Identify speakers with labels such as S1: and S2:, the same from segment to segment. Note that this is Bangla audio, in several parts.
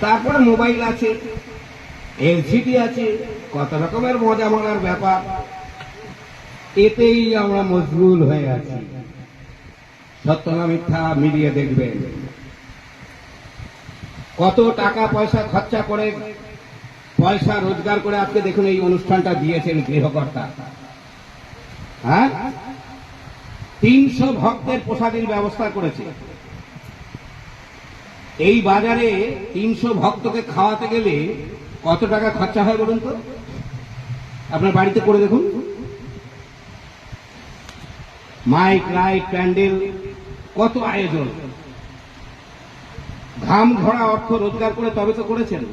S1: তারপরে মোবাইল আছে, এলসিডি আছে, কত রকমের মজা মজার ব্যাপার। এতেই আমরা মশগুল হয়ে আছি। সত্য না মিথ্যা মিলিয়ে দেখবেন। কত টাকা পয়সা খরচা করে, পয়সা রোজগার করে আজকে দেখুন এই অনুষ্ঠানটা দিয়েছেন গৃহকর্তা। হ্যাঁ, 300 ভক্তের প্রসাদের ব্যবস্থা করেছে। এই বাজারে 300 ভক্তকে খাওয়াতে গেলে কত টাকা খরচা হয় বলুন তো? আপনার বাড়িতে করে দেখুন। মাইক, লাইট, প্যান্ডেল, কত আয়োজন। ঘাম ঝরা অর্থ রোজগার করে তবে তো করেছেন।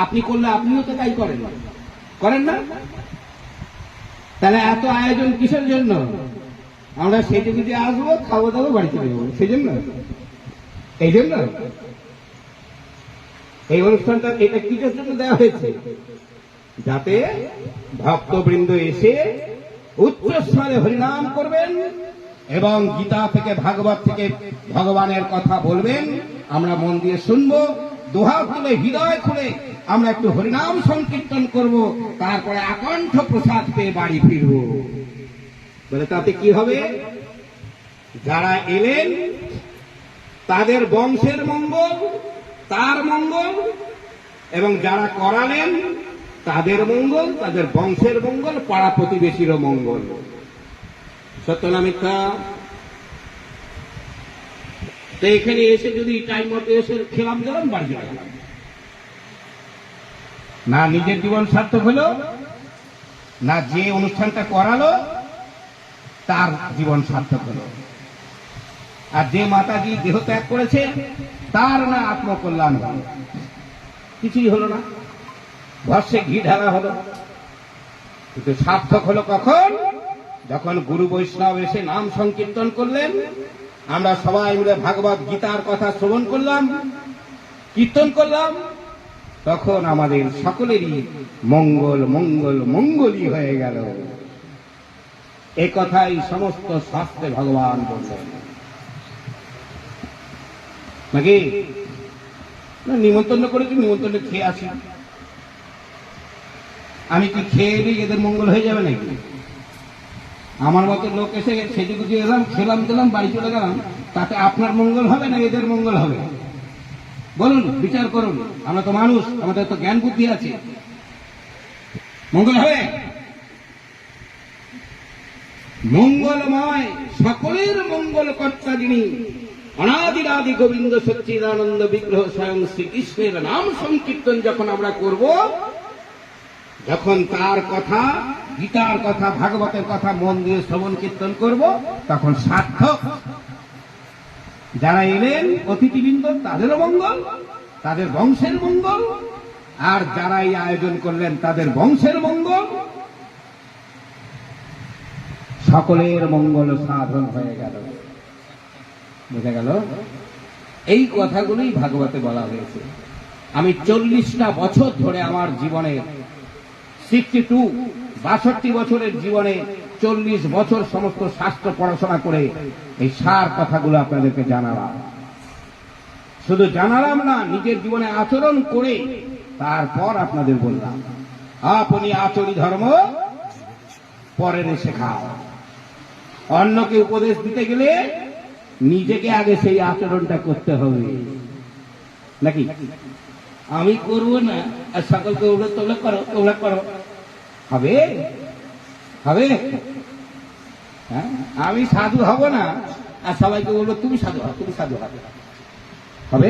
S1: আপনি করলে আপনিও তো তাই করেন, করেন না? তাহলে এত আয়োজন কিসের জন্য? আমরা সেটুকু যে আসবো, খাবো দাবো, বাড়ি চলে যাবো, সেই জন্য? এই জন্য এই অনুষ্ঠানটা এটা কিসের জন্য দেওয়া হয়েছে? যাতে ভক্তবৃন্দ এসে উচ্চস্বরে হরিনাম করবেন এবং গীতা থেকে, ভাগবত থেকে ভগবানের কথা বলবেন। আমরা মন দিয়ে শুনবো, দোহার তুলে, হৃদয় খুলে আমরা একটু হরিনাম সংকীর্তন করব, তারপরে আকণ্ঠ প্রসাদ পেয়ে বাড়ি ফিরব। বলে তাতে কি হবে? যারা এলেন তাদের বংশের মঙ্গল, তার মঙ্গল, এবং যারা করালেন তাদের মঙ্গল, তাদের বংশের মঙ্গল, পাড়া প্রতিবেশীরও মঙ্গল। সত্য না মিথ্যা? তো এখানে এসে যদি টাইম মতো এসে খেলাম দিলাম, বাড়ি চলে গেলাম, না নিজের জীবন সার্থক হলো, না যে অনুষ্ঠানটা করালো তার জীবন সার্থক হলো, আর যে মাতাজি দেহ ত্যাগ করেছে তার না আত্মকল্যাণ হলো, কিছুই হলো না। ভস্যে ঘি ঢালা হলো, কিন্তু সার্থক হলো কখন? যখন গুরু বৈষ্ণব এসে নাম সংকীর্তন করলেন, আমরা সবাই মিলে ভাগবত গীতার কথা শ্রবণ করলাম, কীর্তন করলাম, তখন আমাদের সকলেরই মঙ্গল মঙ্গল মঙ্গলই হয়ে গেল। এ কথাই সমস্ত শাস্ত্রে ভগবান বললেন। নাকি নিমন্ত্রণ করেছি, নিমন্ত্রণে খেয়ে আসি। আমি কি খেয়ে এলেই এদের মঙ্গল হয়ে যাবে নাকি? আমার মতো লোক এসে সেটি গুছিয়ে এলাম, খেলাম দিলাম, বাড়ি চলে গেলাম, তাতে আপনার মঙ্গল হবে না এদের মঙ্গল হবে? বলুন, বিচার করুন। আমরা তো মানুষ, আমাদের তো জ্ঞান বুদ্ধি আছে, মঙ্গল হবে? মঙ্গলময়, সকলের মঙ্গল কর্তা যিনি, অনাদিরাদি গোবিন্দ সচ্চিদানন্দ বিগ্রহ স্বয়ং শ্রীকৃষ্ণের নাম সংকীর্তন যখন আমরা করব, যখন তার কথা, গীতার কথা, ভাগবতের কথা মন দিয়ে শ্রবণ কীর্তন করব, তখন সার্থক। যারা এলেন অতিথিবৃন্দ তাদেরও মঙ্গল, তাদের বংশের মঙ্গল, আর যারা এই আয়োজন করলেন তাদের বংশের মঙ্গল, সকলের মঙ্গল সাধন হয়ে গেল। বোঝা গেল? এই কথাগুলোই ভাগবতে বলা হয়েছে। আমি 40টা বছর ধরে আমার জীবনে 62 বছরের জীবনে 40 বছর সমস্ত শাস্ত্র পড়াশোনা করে এই সার কথাগুলো আপনাদেরকে জানালাম। শুধু জানালাম না, নিজের জীবনে আচরণ করে তারপর আপনাদের বললাম, আপনি আচরি ধর্ম পরের শেখাও। অন্যকে উপদেশ দিতে গেলে নিজেকে আগে সেই আচরণটা করতে হবে, নাকি? আমি করবো না আর সকলকে তোমরা করো, তোমরা করো, হবে? হবে? হ্যাঁ, আমি সাধু হব না আর সবাইকে বলবো তুমি সাধু হও, তুমি সাধু হবে? হবে?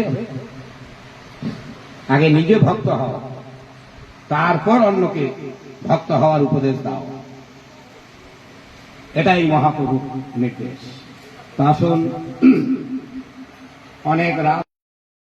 S1: আগে নিজে ভক্ত হও, তারপর অন্যকে ভক্ত হওয়ার উপদেশ দাও। এটাই মহাপ্রভুর নির্দেশ। আসুন, অনেক রাত